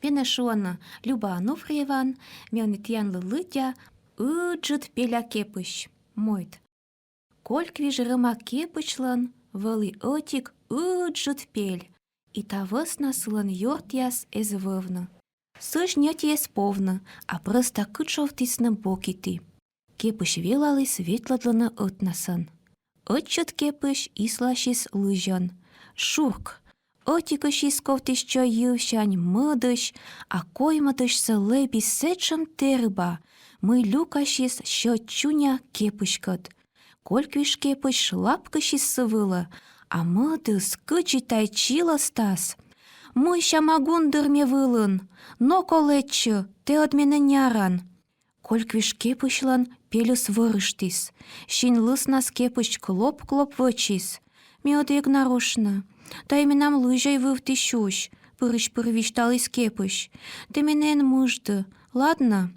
Эне шуана Люба Ануфриеван, мелнетьянлы лытя, ыджыт пеля кепыш. Мойт. Кольквиж рыма кепычлан, вăли отик ыджыт пель. И тавыс насылан йортяс эзвывны. Сыш нет ес повны, а просто кычовтисны бокити. Кепыш велалы светлатлыны ытнасын. Отчыт кепыш ислашис лыжан. Шурк. Отикышис ковтища йывшань мыдыш, а коймыдышсы лепи сетшым терба. Мы люкашис щотчуня кепышкыт. Кольквиш кепыш лапкышис сывылы, а мыдыс кычи тайчила стас. Мый шамагундырме вылын, но колетчы, те от мене няран. Кольквиш кепышлан пелюс вырыштис. Щин лыснас кепыш клоп-клоп вычис. Ме одек нарочно. Та именам лыжай вывти щущ, пырыш-пырвиш талыс кепыш. Ты менен мыжды, ладно?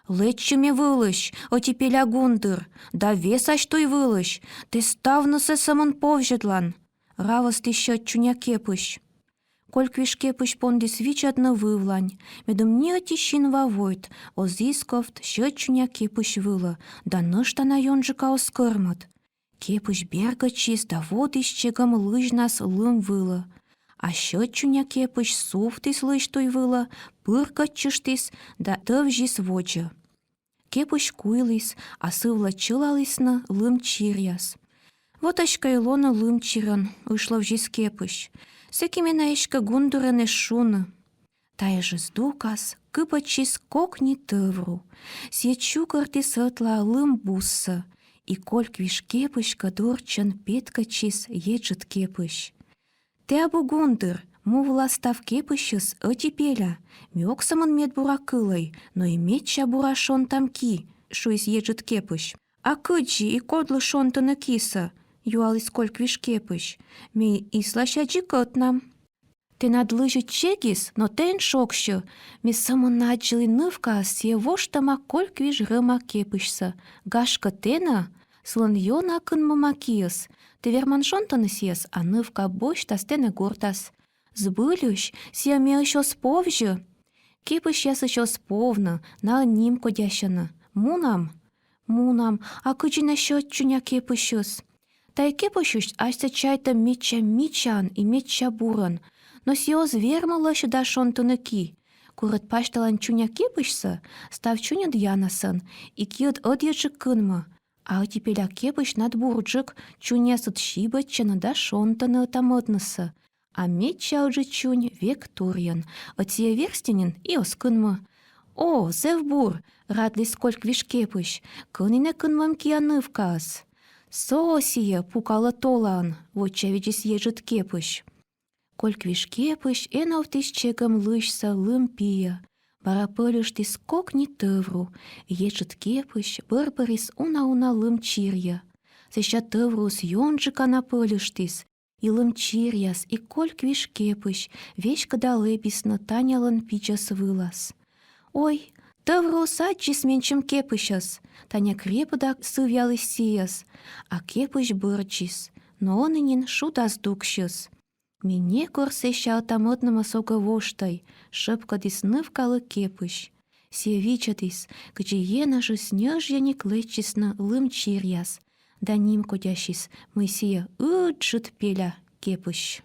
Летчы ме вылыш, оти пеля гундыр, да весаш той вылыш, ты ставнысы самын повжетлан. Равас ты щотчуня кепыш. Кольквиш кепыш пондис вичатны вывлань, медом не отищин вавойт, озисковт щотчуня кепыш вылы, да ныштана йонжыка оскырмат. Кепыш бергачис да водищегам лыжнас лым вылы. А щотчуня кепыш суфтис лыж той вылы, пыркачыштис да тывжис вочы. Кепыш куйлис, а сывла чылалисны лым чиряс. Вот ашка илона лым чиран, ышлов жис кепыш. Секимена ешка гундурене шуны. Тайжы здукас, кыпачис кокни тывру. Сечу кырти сытла лым буссы. И кольквиш кепышка дурчан петкачис еджит кепыш. Те абу гундыр, му властав кепышыс отипеля. Мёксамын мед буракылай, но и медча бурашон тамки, шуйс еджит кепыш. А кыджи и кодлы шонтыны киса, юалис кольквиш кепыш. Ми ислащаджи кытнам. Те надлыжы чегис, но тен шокшы. Ми самын наджилы нывка севоштама кольквиш рыма кепышса. Гашка тена, слон йона кын мамакиес. Те верман шонтыны сес, а нывка бош тастене гуртас. Збылющ, сиаме еще сповжы. Кепыш яс еще сповны, на ним кодящаны. Мунам, а кычи на щотчуня кепышыс. Тай кепышыш ася чайта меча-мичан и меча буран. Но сиоз вермылыш да шонтыны ки. Курыт пашталан чуня кепышса, став чуня дьянасын, и киот одьеджы кынмы. А отипеля кепыш над бурджык чунясыт шибаччаны да шонтыны тамытнысы. А меча уже чунь век турьян, отсия верстенин и оскынмы. О, зевбур, радлис кольквиш кепыш, кыныне кынмам киянывкас. Сосия пукала толан, вочевичис ежит кепыш. Кольквиш кепыш эновтис чегам лыжса лым пия. Бара пылюштис кокни тывру, ежит кепыш бырбырис уна-уна лым чирья. Сеща тыврус йонжика на пылюштис, и лым чирьяс, и кольквиш кепыш, вешка далебисна танялын пичас вылас. Ой, тыврус аджис менчим кепышас, таня крепыда сывялыс сияс, а кепыш бырчис, но онынин шудас дукшыс. Мине корсеща тамытнымы сока воштай, шыпкадис нывкалы кепыш. Севичатис, кыче енажы снежьяни клетчисна лым чирьяс, да ним кодящис мы сия ыджыт пеля кепыш.